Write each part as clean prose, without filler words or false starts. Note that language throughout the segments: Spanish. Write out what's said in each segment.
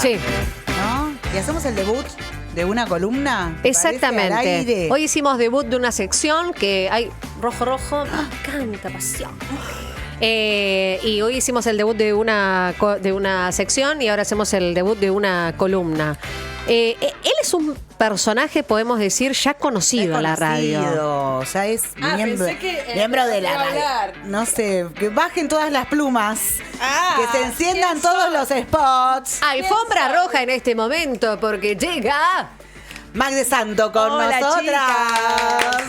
Sí. ¿No? Y hacemos el debut de una columna. Exactamente. Hoy hicimos debut de una sección que hay rojo. Me encanta, pasión. Y hoy hicimos el debut de una sección y ahora hacemos el debut de una columna. Él es un personaje, podemos decir, ya conocido en la radio. O sea, es miembro de la radio. No sé, que bajen todas las plumas. Que se enciendan todos los spots. Alfombra roja en este momento porque llega Mac de Santo con nosotras. Chicas.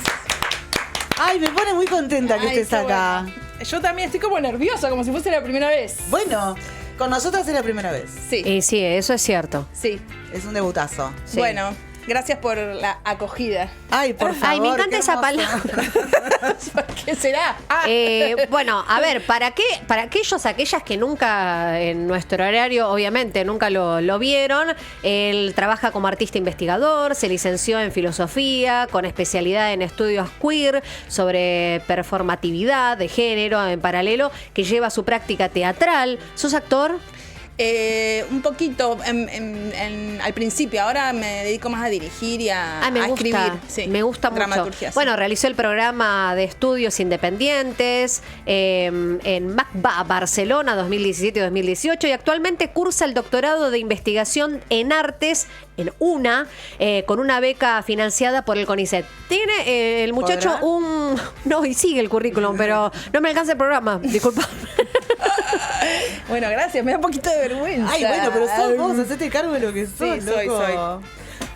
Ay, me pone muy contenta que estés acá. Bueno. Yo también estoy como nerviosa, como si fuese la primera vez. Bueno, con nosotras es la primera vez. Sí. Sí, eso es cierto. Sí. Es un debutazo. Sí. Bueno, gracias por la acogida. Ay, por favor. Ay, me encanta qué esa hermoso. palabra. ¿Qué será? Bueno, a ver, para aquellas que nunca en nuestro horario, obviamente, nunca lo vieron, él trabaja como artista investigador, se licenció en filosofía, con especialidad en estudios queer, sobre performatividad de género en paralelo, que lleva su práctica teatral. ¿Sos actor? Un poquito al principio, ahora me dedico más a dirigir y a escribir. Sí, me gusta mucho. Dramaturgia, sí. Bueno, realizó el programa de estudios independientes en MACBA Barcelona 2017-2018 y actualmente cursa el doctorado de investigación en artes en UNA con una beca financiada por el CONICET. Tiene el muchacho No, y sigue el currículum, pero no me alcanza el programa, disculpa. Bueno, gracias, me da un poquito de vergüenza. Ay, bueno, pero sos vos, hacete cargo de lo que sos, Sí, soy.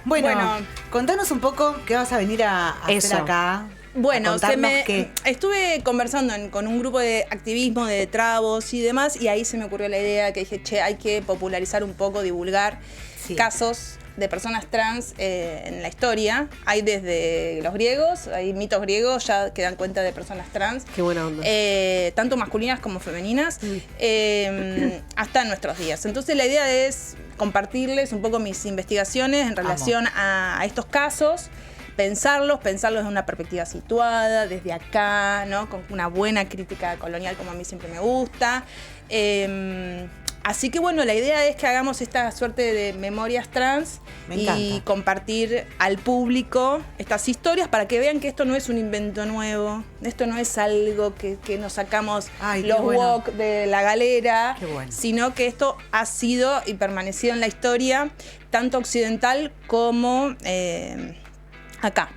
Bueno, contanos un poco qué vas a venir a hacer acá. Bueno, qué. Estuve conversando con un grupo de activismo de trabos y demás, y ahí se me ocurrió la idea que dije, hay que popularizar un poco, divulgar casos de personas trans en la historia. Hay desde los griegos, hay mitos griegos ya que dan cuenta de personas trans. Qué buena onda. Tanto masculinas como femeninas, hasta nuestros días. Entonces la idea es compartirles un poco mis investigaciones en relación a estos casos, pensarlos desde una perspectiva situada, desde acá, ¿no? Con una buena crítica colonial como a mí siempre me gusta. Así que bueno, la idea es que hagamos esta suerte de memorias trans y compartir al público estas historias para que vean que esto no es un invento nuevo, esto no es algo que nos sacamos los woke de la galera, sino que esto ha sido y permanecido en la historia, tanto occidental como acá.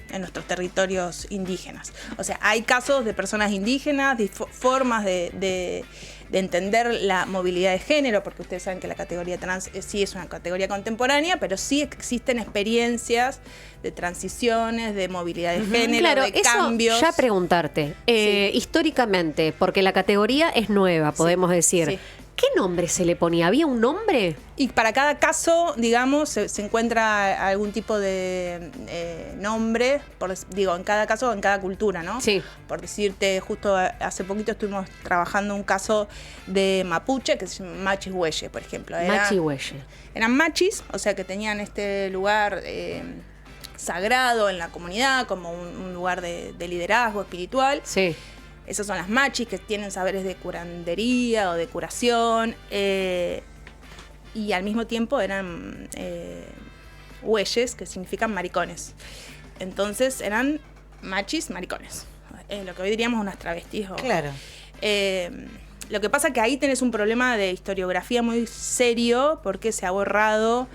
En nuestros territorios indígenas. O sea, hay casos de personas indígenas, formas de entender la movilidad de género, porque ustedes saben que la categoría trans sí es una categoría contemporánea, pero sí existen experiencias de transiciones, de movilidad de género, de cambios. Ya preguntarte, históricamente, porque la categoría es nueva, podemos decir. Sí. ¿Qué nombre se le ponía? ¿Había un nombre? Y para cada caso, digamos, se encuentra algún tipo de nombre, en cada caso, en cada cultura, ¿no? Sí. Por decirte, justo hace poquito estuvimos trabajando un caso de mapuche, que se llama Machis Huelle, por ejemplo. Machis Huelle. Eran machis, o sea que tenían este lugar sagrado en la comunidad, como un lugar de liderazgo espiritual. Sí. Esas son las machis que tienen saberes de curandería o de curación y al mismo tiempo eran huelles, que significan maricones. Entonces eran machis maricones, lo que hoy diríamos unas travestis. Claro. Lo que pasa es que ahí tenés un problema de historiografía muy serio porque se ha borrado,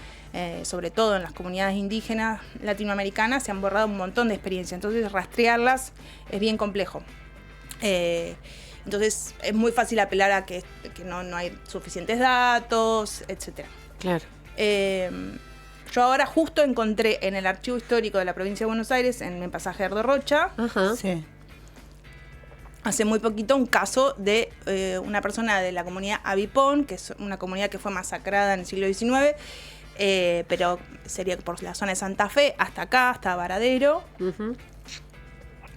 sobre todo en las comunidades indígenas latinoamericanas, se han borrado un montón de experiencias. Entonces rastrearlas es bien complejo. Entonces es muy fácil apelar a que no hay suficientes datos, etc. Claro. Yo ahora justo encontré en el archivo histórico de la provincia de Buenos Aires, en el pasaje Erdo Rocha, hace muy poquito un caso de una persona de la comunidad Avipón, que es una comunidad que fue masacrada en el siglo XIX, pero sería por la zona de Santa Fe, hasta acá, hasta Varadero,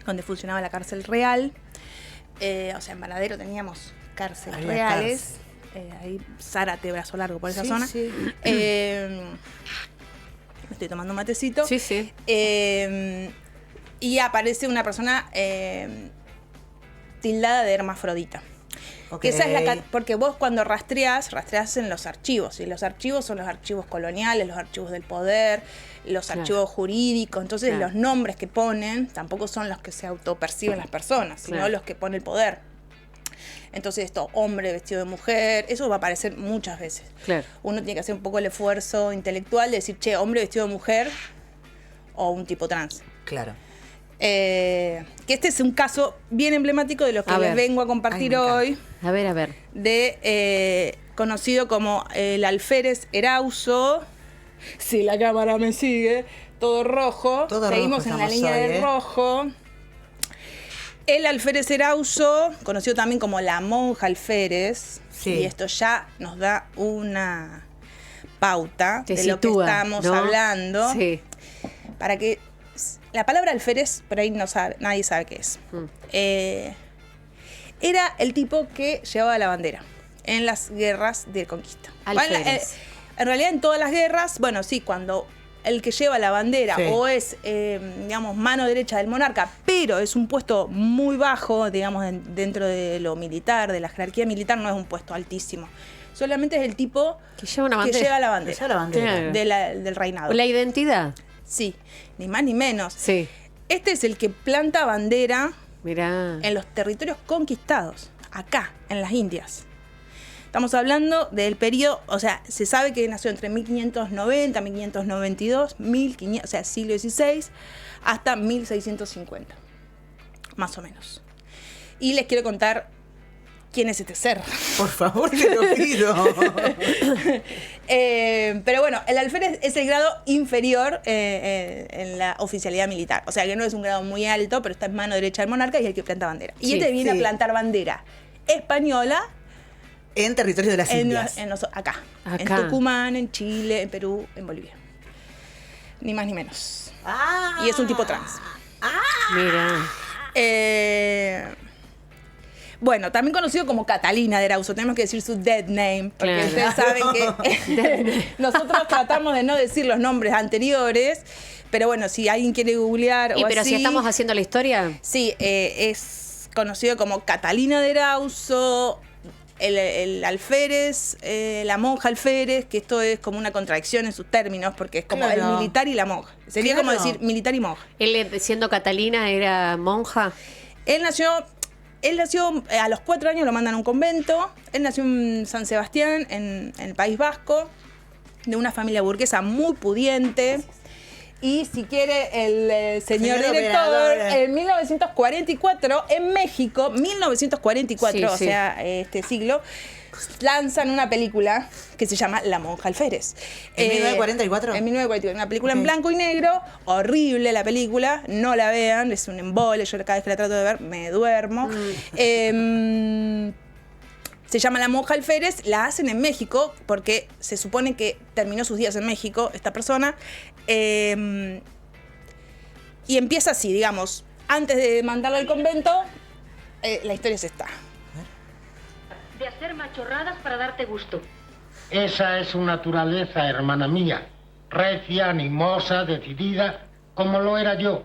donde funcionaba la cárcel real. O sea, en Varadero teníamos cárceles reales. Ahí Zárate, Brazo Largo, por esa zona. Sí. Me estoy tomando un matecito. Sí, sí. Y aparece una persona tildada de hermafrodita. Que esa es porque vos cuando rastreás en los archivos, y los archivos son los archivos coloniales, los archivos del poder, los archivos jurídicos, entonces los nombres que ponen tampoco son los que se autoperciben las personas, sino los que pone el poder. Entonces esto, hombre vestido de mujer, eso va a aparecer muchas veces. Claro. Uno tiene que hacer un poco el esfuerzo intelectual de decir, che, hombre vestido de mujer o un tipo trans. Claro. Que este es un caso bien emblemático de lo que les vengo a compartir hoy. A ver. De conocido como el alférez Erauso. Si la cámara me sigue, todo rojo. Seguimos en la línea de rojo. El alférez Erauso, conocido también como la monja alférez, y esto ya nos da una pauta de lo que estamos hablando. Sí. Para que la palabra alférez, por ahí nadie sabe qué es. Era el tipo que llevaba la bandera en las guerras de conquista. Alférez. En realidad en todas las guerras, bueno, sí, cuando el que lleva la bandera o es, digamos, mano derecha del monarca, pero es un puesto muy bajo, digamos, dentro de lo militar, de la jerarquía militar, no es un puesto altísimo. Solamente es el tipo que lleva la bandera del reinado. La identidad. Sí, ni más ni menos. Sí. Este es el que planta bandera en los territorios conquistados, acá, en las Indias. Estamos hablando del periodo, o sea, se sabe que nació entre 1590, 1592, 1500, o sea, siglo XVI, hasta 1650, más o menos. Y les quiero contar quién es este ser. Por favor, te lo pido. Pero bueno, el alférez es el grado inferior en la oficialidad militar. O sea, que no es un grado muy alto, pero está en mano derecha del monarca y es el que planta bandera. Y este viene a plantar bandera española. En territorio de las Indias. Acá. En Tucumán, en Chile, en Perú, en Bolivia. Ni más ni menos. Y es un tipo trans. Mira. Bueno, también conocido como Catalina de Erauso. Tenemos que decir su dead name, porque ustedes saben que nosotros tratamos de no decir los nombres anteriores. Pero bueno, si alguien quiere googlear pero si estamos haciendo la historia. Sí, es conocido como Catalina de Erauso. El alférez, la monja alférez, que esto es como una contradicción en sus términos, porque es como el militar y la monja. Sería como decir militar y monja. Él, siendo Catalina, era monja. Él nació a los 4 años, lo mandan a un convento. Él nació en San Sebastián, en el País Vasco, de una familia burguesa muy pudiente. Y si quiere el señor director, en 1944, en México, 1944, o sea, este siglo, lanzan una película que se llama La monja alférez. ¿En 1944? En 1944, una película en blanco y negro, horrible la película, no la vean, es un embole, yo cada vez que la trato de ver me duermo. Se llama La monja alférez, la hacen en México porque se supone que terminó sus días en México esta persona. Y empieza así, digamos, antes de mandarlo al convento, la historia es esta. De hacer machorradas para darte gusto. Esa es su naturaleza, hermana mía. Recia, animosa, decidida, como lo era yo.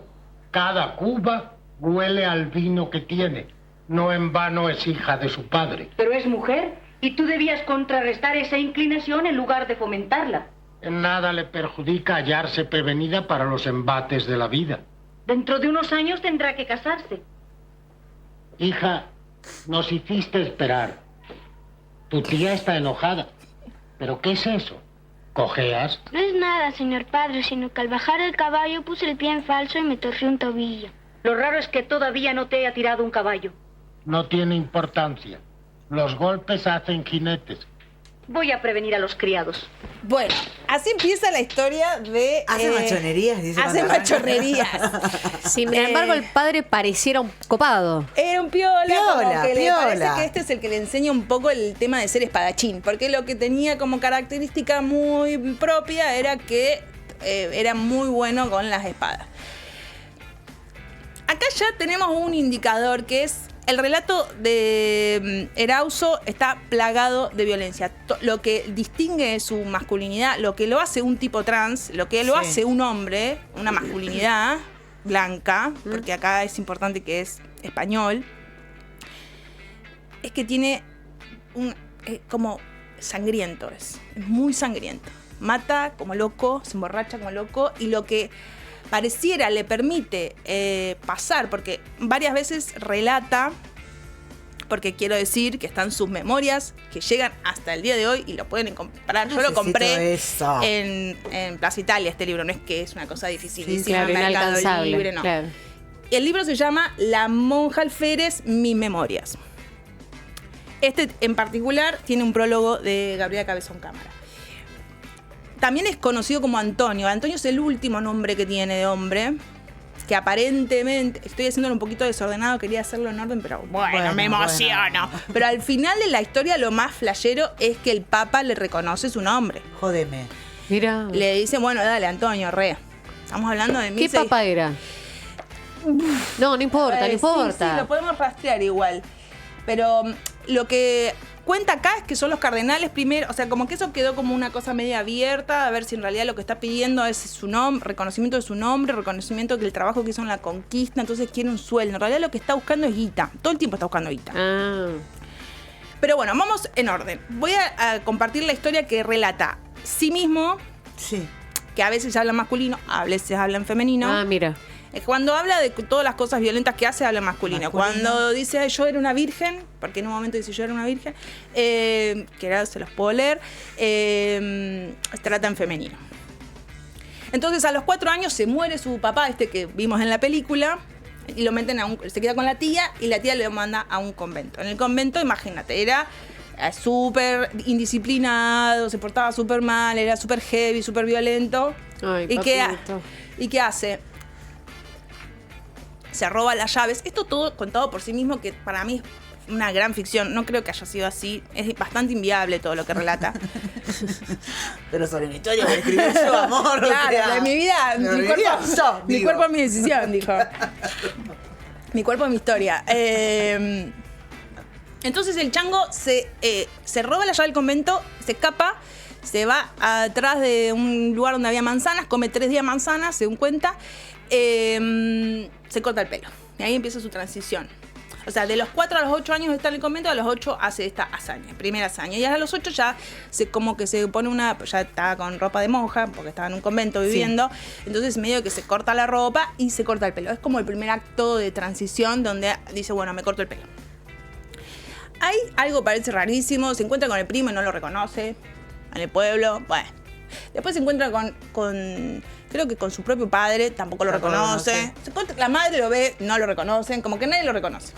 Cada cuba huele al vino que tiene. No en vano es hija de su padre. Pero es mujer y tú debías contrarrestar esa inclinación en lugar de fomentarla. En nada le perjudica hallarse prevenida para los embates de la vida. Dentro de unos años tendrá que casarse. Hija, nos hiciste esperar. Tu tía está enojada. ¿Pero qué es eso? ¿Cojeas? No es nada, señor padre, sino que al bajar el caballo puse el pie en falso y me torcí un tobillo. Lo raro es que todavía no te haya tirado un caballo. No tiene importancia. Los golpes hacen jinetes. Voy a prevenir a los criados. Bueno, así empieza la historia de... Hace machonerías, dice. Hace machonerías. Sin embargo, el padre pareciera un copado. Era un piola, como que le parece que este es el que le enseña un poco el tema de ser espadachín. Porque lo que tenía como característica muy propia era que era muy bueno con las espadas. Acá ya tenemos un indicador que es... El relato de Erauso está plagado de violencia. Lo que distingue su masculinidad, lo que lo hace un tipo trans, lo que lo hace un hombre, una masculinidad blanca, porque acá es importante que es español, es que tiene como sangriento, es muy sangriento. Mata como loco, se emborracha como loco, y lo que pareciera le permite pasar, porque varias veces relata, porque quiero decir que están sus memorias que llegan hasta el día de hoy y lo pueden comprar. Yo lo compré en Plaza Italia, este libro, no es que es una cosa dificilísima, sí, claro, Mercado Libre, no. Claro. El libro se llama La monja alférez, mis memorias. Este en particular tiene un prólogo de Gabriela Cabezón Cámara. También es conocido como Antonio. Antonio es el último nombre que tiene de hombre, que aparentemente, estoy haciéndolo un poquito desordenado, quería hacerlo en orden, pero bueno, me emociono. Bueno. Pero al final de la historia lo más flashero es que el Papa le reconoce su nombre. Jódeme. Mira. Le dice, bueno, dale, Antonio, Estamos hablando de ¿Qué papa era? No importa, no importa. Sí, lo podemos rastrear igual. Pero lo que cuenta acá es que son los cardenales primero, o sea, como que eso quedó como una cosa media abierta, a ver si en realidad lo que está pidiendo es su nombre, reconocimiento de su nombre, reconocimiento del trabajo que hizo en la conquista, entonces quiere un sueldo. En realidad lo que está buscando es guita, todo el tiempo está buscando guita. Pero bueno, vamos en orden. Voy a compartir la historia que relata sí mismo, que a veces habla en masculino, a veces habla en femenino. Mira. Cuando habla de todas las cosas violentas que hace, habla en masculino. Cuando dice yo era una virgen, porque en un momento dice yo era una virgen, que ahora se los puedo leer, trata en femenino. Entonces a los 4 años se muere su papá, que vimos en la película, y lo meten se queda con la tía, y la tía le manda a un convento. En el convento, imagínate, era súper indisciplinado, se portaba súper mal, era súper heavy, súper violento. Ay, ¿Y qué hace? Se roba las llaves. Esto todo contado por sí mismo, que para mí es una gran ficción. No creo que haya sido así. Es bastante inviable todo lo que relata. Pero sobre mi historia que escribí yo, amor. Claro, de mi vida. Mi cuerpo es mi decisión, dijo. Mi cuerpo es mi historia. Entonces el chango se roba la llave del convento, se escapa, se va atrás de un lugar donde había manzanas, come 3 días manzanas, según cuenta. Se corta el pelo. Y ahí empieza su transición. O sea, de los 4 a los 8 años está en el convento, a los 8 hace esta hazaña, primera hazaña. Y a los 8 ya se pone ya está con ropa de monja, porque estaba en un convento viviendo. Sí. Entonces medio que se corta la ropa y se corta el pelo. Es como el primer acto de transición donde dice, bueno, me corto el pelo. Ahí algo parece rarísimo, se encuentra con el primo y no lo reconoce en el pueblo. Bueno, después se encuentra creo que con su propio padre, tampoco lo reconoce. La madre lo ve, no lo reconocen, como que nadie lo reconoce.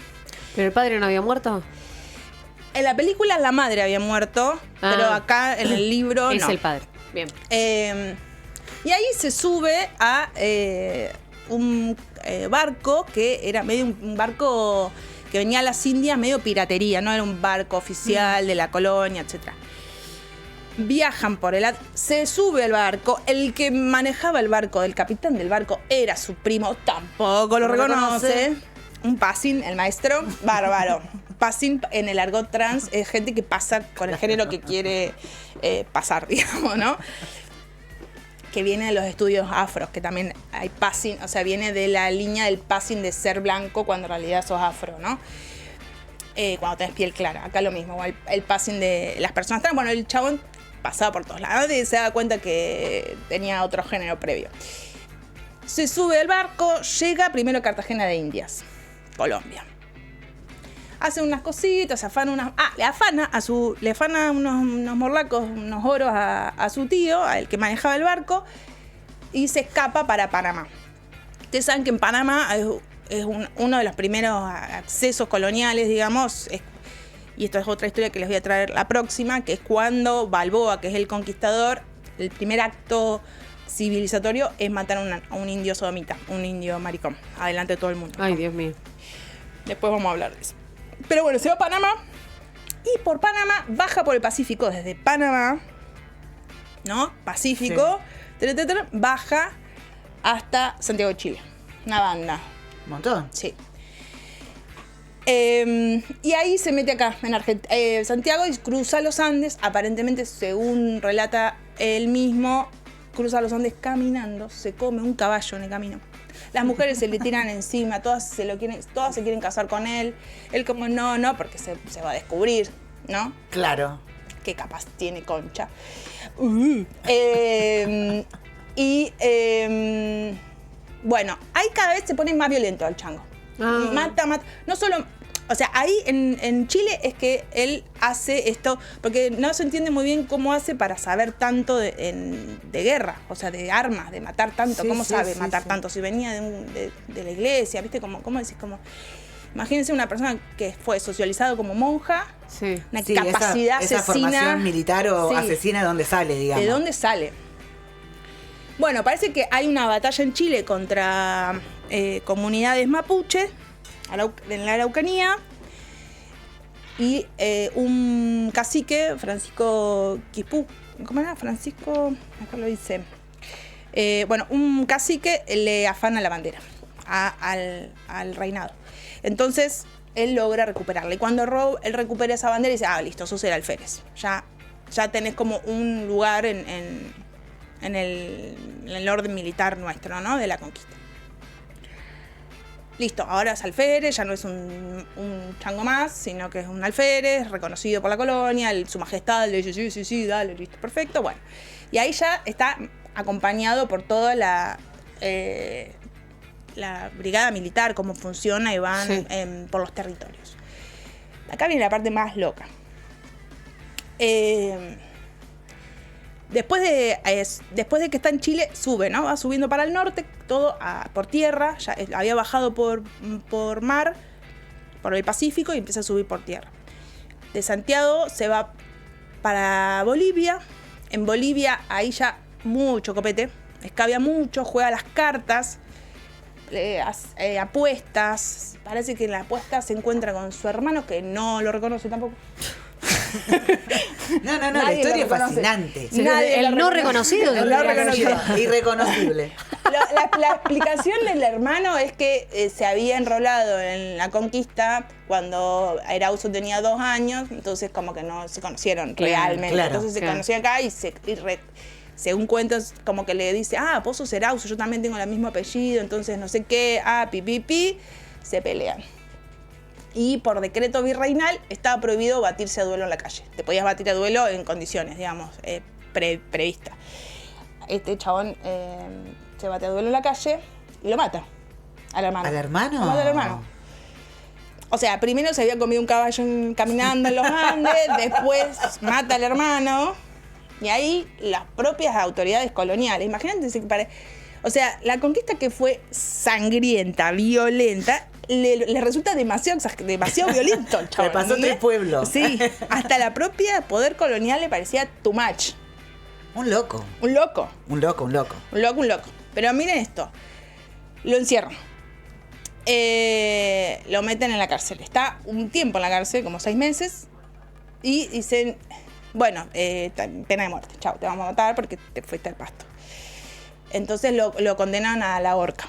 ¿Pero el padre no había muerto? En la película la madre había muerto, pero acá en el libro es no. el padre, bien. Y ahí se sube a un barco que era medio un barco que venía a las Indias, medio piratería, no era un barco oficial de la colonia, etcétera. Viajan por se sube al barco, el que manejaba el barco, el capitán del barco, era su primo, tampoco lo reconoce. Un passing, el maestro, bárbaro. Passing en el argot trans es gente que pasa con el género que quiere pasar, digamos, ¿no? Que viene de los estudios afros, que también hay passing, o sea, viene de la línea del passing de ser blanco cuando en realidad sos afro, ¿no? Cuando tenés piel clara, acá lo mismo, el passing de las personas trans. Bueno, el chabón pasaba por todos lados y se da cuenta que tenía otro género previo. Se sube al barco, llega primero a Cartagena de Indias, Colombia. Hace unas cositas, le afana unos morlacos, unos oros a su tío, al que manejaba el barco, y se escapa para Panamá. Ustedes saben que en Panamá es uno de los primeros accesos coloniales, digamos, y esto es otra historia que les voy a traer la próxima, que es cuando Balboa, que es el conquistador, el primer acto civilizatorio es matar a un indio sodomita, un indio maricón, adelante de todo el mundo. Ay, Dios mío. Después vamos a hablar de eso. Pero bueno, se va a Panamá y por Panamá baja por el Pacífico, desde Panamá, ¿no? Pacífico, sí. Baja hasta Santiago de Chile. Una banda. ¿Un montón? Sí. Y ahí se mete acá, en Santiago, y cruza los Andes. Aparentemente, según relata él mismo, cruza los Andes caminando, se come un caballo en el camino. Las mujeres se le tiran encima, todas se quieren casar con él. Él como no, porque se va a descubrir. ¿no? Claro. Que capaz tiene concha. Bueno, ahí cada vez se pone más violento el chango. Mata. No solo... O sea, ahí en Chile es que él hace esto, porque no se entiende muy bien cómo hace para saber tanto de guerra, o sea, de armas, de matar tanto. ¿Cómo sabe matar tanto? Si venía de la iglesia, ¿viste? ¿Cómo decís? Imagínense una persona que fue socializado como monja, una capacidad esa asesina. Formación militar o asesina, ¿de dónde sale, digamos? ¿De dónde sale? Bueno, parece que hay una batalla en Chile contra comunidades mapuche, en la Araucanía, y un cacique, Francisco Quispú, ¿cómo era? Francisco, acá lo dice. Bueno, un cacique le afana la bandera al reinado. Entonces, él logra recuperarla. Y cuando él recupera esa bandera, dice, listo, sos el alférez. Ya tenés como un lugar en el orden militar nuestro, ¿no? De la conquista. Listo, ahora es alférez, ya no es un chango más, sino que es un alférez reconocido por la colonia, su majestad le dice, sí, dale, listo, perfecto, bueno. Y ahí ya está acompañado por toda la brigada militar, cómo funciona y van por los territorios. Acá viene la parte más loca. Después de que está en Chile, sube, ¿no? Va subiendo para el norte, todo por tierra. Ya había bajado por mar, por el Pacífico, y empieza a subir por tierra. De Santiago se va para Bolivia. En Bolivia, ahí ya mucho copete. Escabia mucho, juega las cartas, apuestas. Parece que en la apuesta se encuentra con su hermano, que no lo reconoce tampoco. No, la historia es fascinante. El no reconocido. El no reconocido. Irreconocible. La explicación del hermano es que se había enrolado en la conquista cuando Erauso tenía 2 años, entonces como que no se conocieron realmente. Entonces se conoció acá y según cuentos, como que le dice, vos sos Erauso, yo también tengo el mismo apellido, entonces no sé qué, se pelean. Y por decreto virreinal estaba prohibido batirse a duelo en la calle. Te podías batir a duelo en condiciones, digamos, previstas. Este chabón se bate a duelo en la calle y lo mata al hermano. ¿Al hermano? Lo mata al hermano. O sea, primero se había comido un caballo caminando en los Andes, después mata al hermano, y ahí las propias autoridades coloniales, imagínate, o sea, la conquista que fue sangrienta, violenta, le resulta demasiado violento al chaval. Le pasó todo el pueblo. Sí, hasta la propia poder colonial le parecía too much. Un loco. Un loco. Pero miren esto. Lo encierran. Lo meten en la cárcel. Está un tiempo en la cárcel, como 6 meses. Y dicen, bueno, pena de muerte. Chau, te vamos a matar porque te fuiste al pasto. Entonces lo condenan a la horca.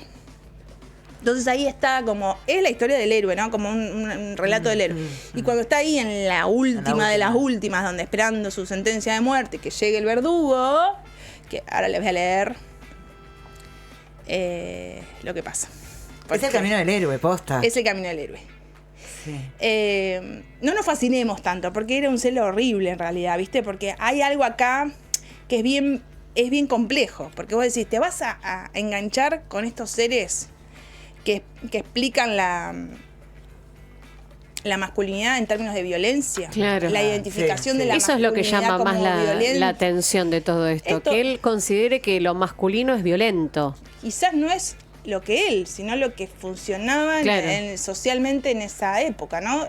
Entonces ahí está como, es la historia del héroe, ¿no? Como un relato del héroe. Y cuando está ahí en la última de las últimas, donde esperando su sentencia de muerte, que llegue el verdugo, que ahora les voy a leer lo que pasa. Es el camino del héroe, posta. Es el camino del héroe. Sí. No nos fascinemos tanto, porque era un celo horrible en realidad, ¿viste? Porque hay algo acá que es bien complejo, porque vos decís, te vas a enganchar con estos seres que explican la masculinidad en términos de violencia, la identificación de la masculinidad. Eso es lo que llama más la atención de todo esto, que él considere que lo masculino es violento. Quizás no es lo que él, sino lo que funcionaba socialmente en esa época, ¿no?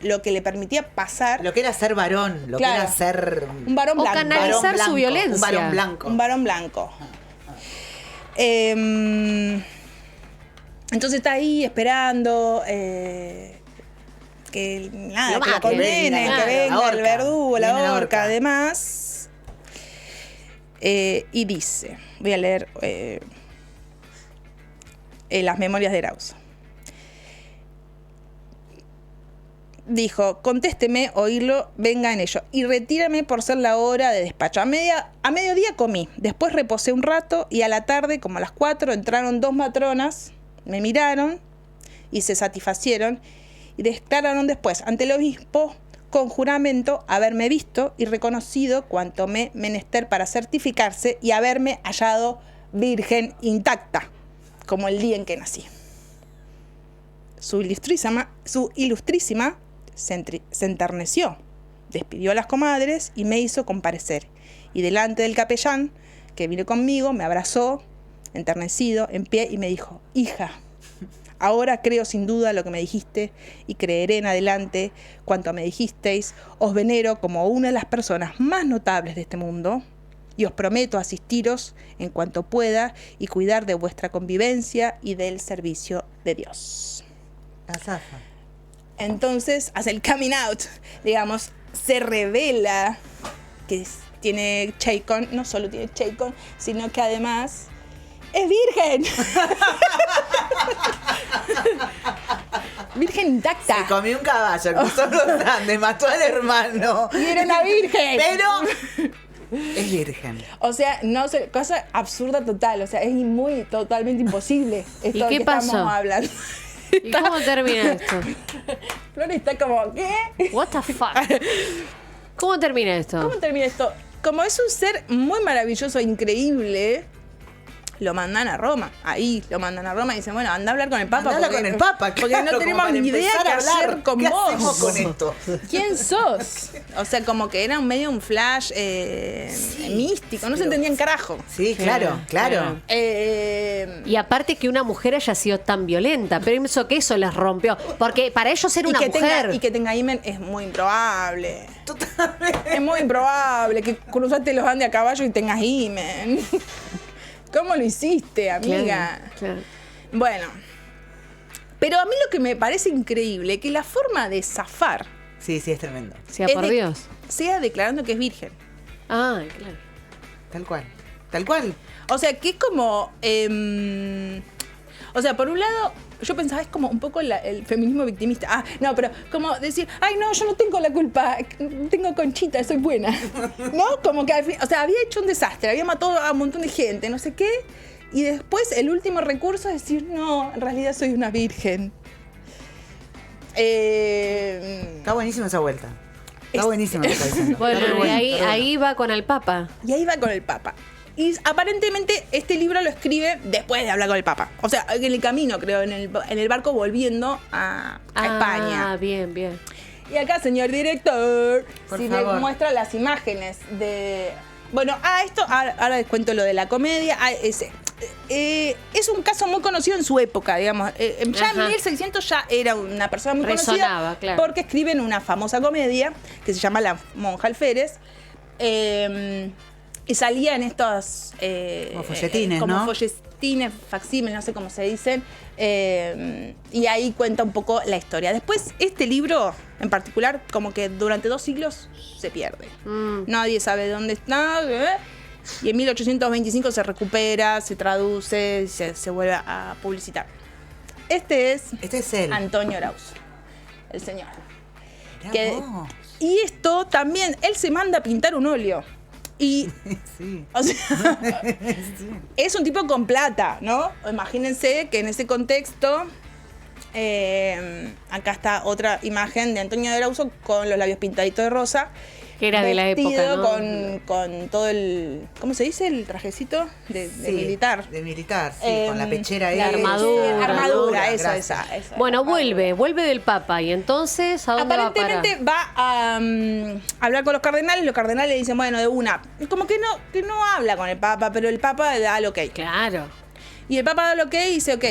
Lo que le permitía pasar. Lo que era ser varón, lo que era ser un varón blanco. O canalizar su violencia. Un varón blanco. Un varón blanco. Entonces está ahí esperando que lo condenen, que venga el verdugo, la horca, además. Y dice, voy a leer las memorias de Erauso. Dijo, contésteme, oírlo, venga en ello, y retírame por ser la hora de despacho. A mediodía comí, después reposé un rato, y a la tarde, como a las 4, entraron 2 matronas, me miraron y se satisfacieron, y declararon después ante el obispo con juramento haberme visto y reconocido cuanto me menester para certificarse y haberme hallado virgen intacta, como el día en que nací. Su ilustrísima se enterneció, despidió a las comadres y me hizo comparecer. Y delante del capellán, que vino conmigo, me abrazó, enternecido, en pie, y me dijo: hija, ahora creo sin duda lo que me dijiste y creeré en adelante cuanto me dijisteis. Os venero como una de las personas más notables de este mundo y os prometo asistiros en cuanto pueda y cuidar de vuestra convivencia y del servicio de Dios. Azafa. Entonces hace el coming out, digamos, se revela que tiene Chacon, no solo tiene Chacon, sino que además es virgen. Virgen intacta. Se comió un caballo, cruzó los Andes, mató al hermano. Y era una virgen. Pero es virgen. O sea, no sé, cosa absurda total. O sea, es totalmente imposible esto ¿Y qué que pasó? estamos hablando. ¿Y cómo termina esto? Flor está como, ¿qué? What the fuck? ¿Cómo termina esto? ¿Cómo termina esto? Como es un ser muy maravilloso, increíble, lo mandan a Roma. Ahí lo mandan a Roma y dicen, bueno, anda a hablar con el Papa. Andala con el Papa, porque claro, no tenemos ni idea qué hacer con ¿Qué vos. hacemos con esto? ¿Quién sos? O sea, como que era un flash místico. No se entendía en carajo. Sí, claro. Y aparte que una mujer haya sido tan violenta, pero pienso que eso les rompió. Porque para ellos era una mujer. Y que tenga himen es muy improbable. Totalmente. Es muy improbable que cruzaste los Andes a caballo y tengas himen. ¿Cómo lo hiciste, amiga? Claro. Bueno, pero a mí lo que me parece increíble que la forma de zafar Sí, es tremendo. Sea por Dios. sea declarando que es virgen. Ah, claro. Tal cual. O sea, que es como... o sea, por un lado, yo pensaba, es como un poco el feminismo victimista. Ah, no, pero como decir, ay, no, yo no tengo la culpa, tengo Conchita, soy buena. ¿No? Como que al fin, o sea, había hecho un desastre, había matado a un montón de gente, no sé qué. Y después el último recurso es decir, no, en realidad soy una virgen. Está buenísima esa vuelta. Está buenísima lo que está diciendo. Bueno, y ahí va con el Papa. Y ahí va con el Papa. Y aparentemente este libro lo escribe después de hablar con el Papa. O sea, en el camino, creo, en el barco volviendo a España. Ah, bien, bien. Y acá, señor director, Por si favor. me muestra las imágenes de... Bueno, esto, ahora les cuento lo de la comedia. Es un caso muy conocido en su época, digamos. Ya en 1600 ya era una persona muy Resonaba, conocida. claro. Porque escriben una famosa comedia que se llama La monja alférez. Y salía en estos... Como folletines, como ¿no? folletines, facsímiles, no sé cómo se dicen. Y ahí cuenta un poco la historia. Después, este libro en particular, como que durante 2 siglos se pierde. Nadie sabe dónde está. Y en 1825 se recupera, se traduce, se vuelve a publicitar. Este es él. Antonio Arauz, el señor. Mirá vos. Y esto también, él se manda a pintar un óleo. Y, Sí. o sea, es un tipo con plata, ¿no? Imagínense que en ese contexto, acá está otra imagen de Antonio de Arauzo con los labios pintaditos de rosa. Que era de la época, ¿no? con todo el, ¿cómo se dice? El trajecito de militar. De militar, sí, con la pechera la ahí. armadura. Armadura, Gracias. esa. Bueno, vuelve del Papa. Y entonces, ¿a dónde va a parar? Aparentemente va a hablar con los cardenales. Los cardenales le dicen, bueno, de una. Como que no habla con el Papa, pero el Papa da el ok. Claro. Y el Papa da el ok y dice, ok,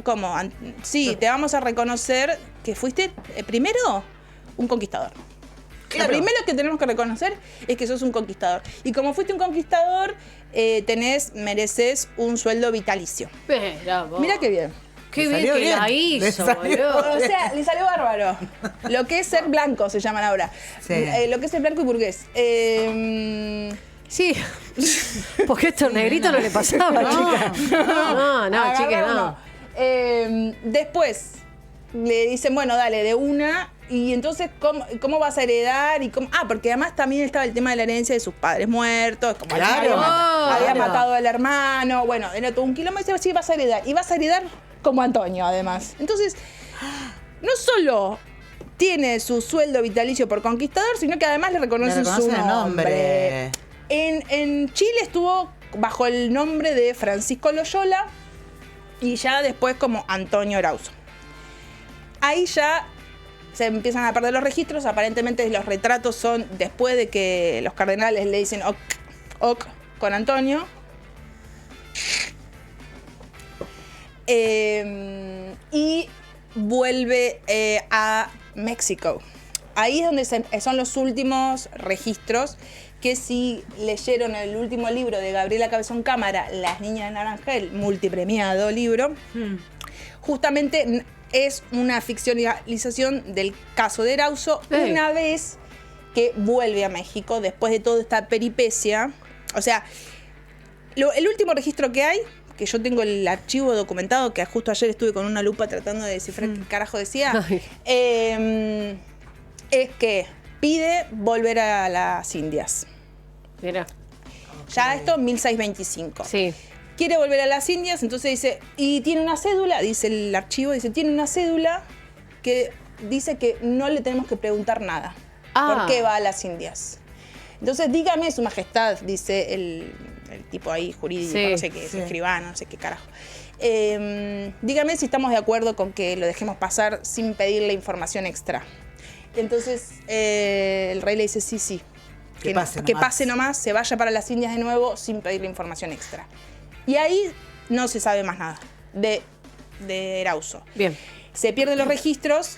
¿cómo? Sí, te vamos a reconocer que fuiste, primero, un conquistador. Claro. Lo primero que tenemos que reconocer es que sos un conquistador. Y como fuiste un conquistador, mereces un sueldo vitalicio. Pero vos. Mira qué bien. Qué Le bien salió que bien. la Le hizo, salió boludo. O sea, le salió bárbaro. Lo que es ser blanco se llaman ahora. Sí. Lo que es ser blanco y burgués. Sí. Porque esto negrito no le pasaba, chica. No, chica, no. Después le dicen, bueno, dale, de una. Y entonces, ¿cómo vas a heredar? Porque además también estaba el tema de la herencia de sus padres muertos. Como Claro. había matado al hermano. Bueno, era todo un quilombo. Y dice, sí, vas a heredar. Y vas a heredar como Antonio, además. Entonces, no solo tiene su sueldo vitalicio por conquistador, sino que además le reconocen su nombre. En Chile estuvo bajo el nombre de Francisco Loyola y ya después como Antonio Erauso. Ahí ya se empiezan a perder los registros. Aparentemente los retratos son después de que los cardenales le dicen ok con Antonio. Y vuelve a México. Ahí es donde son los últimos registros que si leyeron el último libro de Gabriela Cabezón Cámara, Las Niñas de Naranjal, multipremiado libro, justamente es una ficcionalización del caso de Erauso una vez que vuelve a México después de toda esta peripecia. O sea, el último registro que hay, que yo tengo el archivo documentado, que justo ayer estuve con una lupa tratando de descifrar qué carajo decía, es que pide volver a las Indias. Mira. Ya esto, 1625. Sí. Quiere volver a las Indias, entonces dice, y tiene una cédula, dice el archivo, dice, tiene una cédula que dice que no le tenemos que preguntar nada. ¿Por qué va a las Indias? Entonces, dígame, su majestad, dice el tipo ahí jurídico, no sé qué, escribano, no sé qué carajo. Dígame si estamos de acuerdo con que lo dejemos pasar sin pedirle información extra. Entonces, el rey le dice, sí. Que pase nomás, se vaya para las Indias de nuevo sin pedirle información extra. Y ahí no se sabe más nada de Erauso. Bien. Se pierden los registros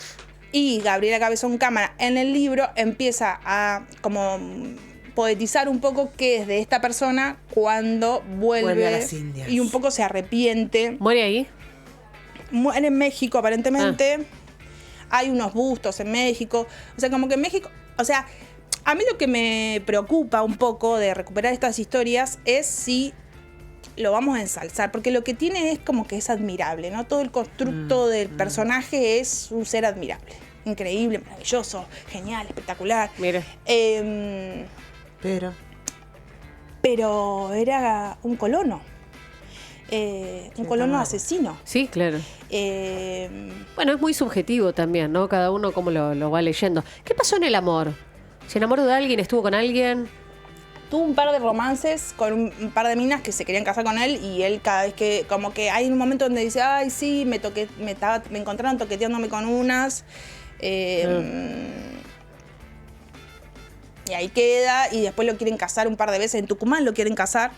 y Gabriela Cabezón Cámara en el libro empieza a como poetizar un poco qué es de esta persona cuando vuelve a las Indias. Y un poco se arrepiente. ¿Muere ahí? Muere en México aparentemente. Hay unos bustos en México. O sea, como que en México... O sea, a mí lo que me preocupa un poco de recuperar estas historias es si lo vamos a ensalzar, porque lo que tiene es como que es admirable, ¿no? Todo el constructo del personaje es un ser admirable, increíble, maravilloso, genial, espectacular. Mira. Pero era un colono. Un colono asesino. Sí, claro. Bueno, es muy subjetivo también, ¿no? Cada uno como lo va leyendo. ¿Qué pasó en el amor? ¿Se enamoró de alguien? ¿Estuvo con alguien? Tuvo un par de romances con un par de minas que se querían casar con él y él cada vez que, como que hay un momento donde dice, ay, sí, me encontraron toqueteándome con unas. Y ahí queda y después lo quieren casar un par de veces. En Tucumán lo quieren casar.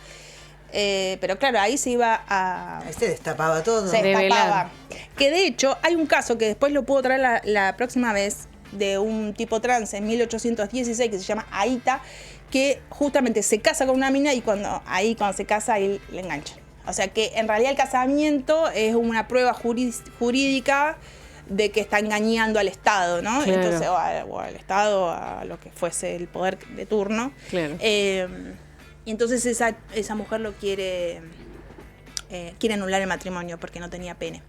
Pero claro, ahí se iba a... Ahí se destapaba todo. Se destapaba. Que de hecho hay un caso que después lo puedo traer la próxima vez de un tipo trans en 1816 que se llama Aita, que justamente se casa con una mina y cuando se casa ahí le enganchan. O sea que en realidad el casamiento es una prueba jurídica de que está engañando al Estado, ¿no? Claro. Entonces, o al Estado, a lo que fuese el poder de turno. Claro. Y entonces esa mujer lo quiere anular el matrimonio porque no tenía pene.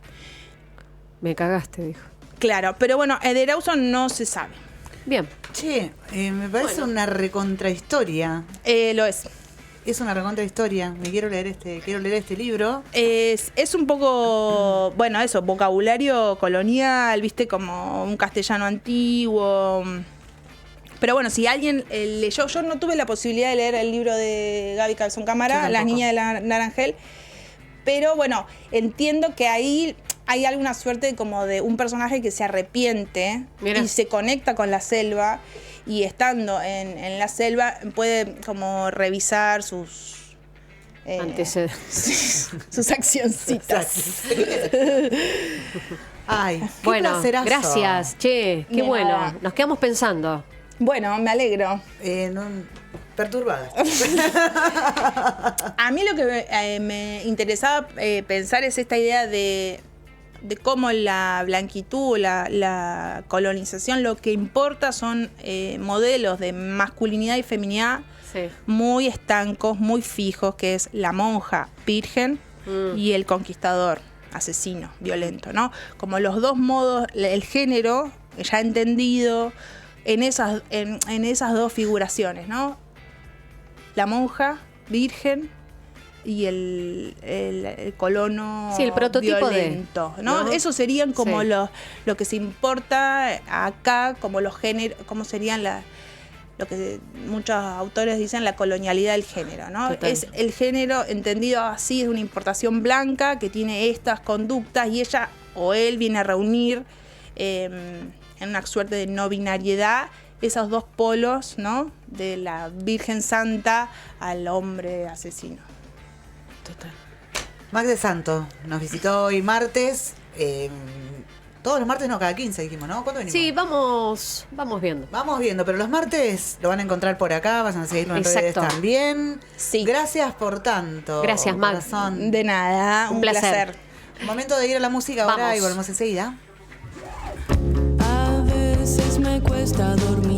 Me cagaste, dijo. Claro, pero bueno, de Erauso no se sabe. Bien. Che, me parece una recontrahistoria. Lo es. Es una recontrahistoria. Quiero leer este libro. Es un poco, bueno, eso, vocabulario colonial, viste, como un castellano antiguo. Pero bueno, si alguien leyó, yo no tuve la posibilidad de leer el libro de Gaby Cabezón Cámara, Las Niñas de Naranjal, pero bueno, entiendo que ahí hay alguna suerte como de un personaje que se arrepiente. Mira. Y se conecta con la selva y estando en la selva puede como revisar sus antecedentes, sus accioncitas. Ay, qué bueno, placerazo. Gracias, che, qué bueno. Nos quedamos pensando. Bueno, me alegro. Perturbada. A mí lo que me interesaba pensar es esta idea de cómo la blanquitud, la colonización, lo que importa son modelos de masculinidad y feminidad muy estancos, muy fijos, que es la monja virgen y el conquistador asesino, violento, ¿no? Como los dos modos, el género ya entendido en esas dos figuraciones, ¿no? La monja virgen y el colono sí, el prototipo violento, ¿no? Eso serían como lo que se importa acá, como los géneros, como serían lo que muchos autores dicen la colonialidad del género, ¿no? Total. Es el género entendido así, es una importación blanca que tiene estas conductas y ella o él viene a reunir en una suerte de no binariedad esos dos polos, ¿no? De la Virgen Santa al hombre asesino. Total. Mac de Santo nos visitó hoy martes. Todos los martes, no, cada 15 dijimos, ¿no? ¿Cuándo venimos? Sí, vamos viendo. Vamos viendo, pero los martes lo van a encontrar por acá, van a seguirlo en redes también. Sí. Gracias por tanto. Gracias, Mac. De nada, un placer. Momento de ir a la música ahora y volvemos enseguida. A veces me cuesta dormir.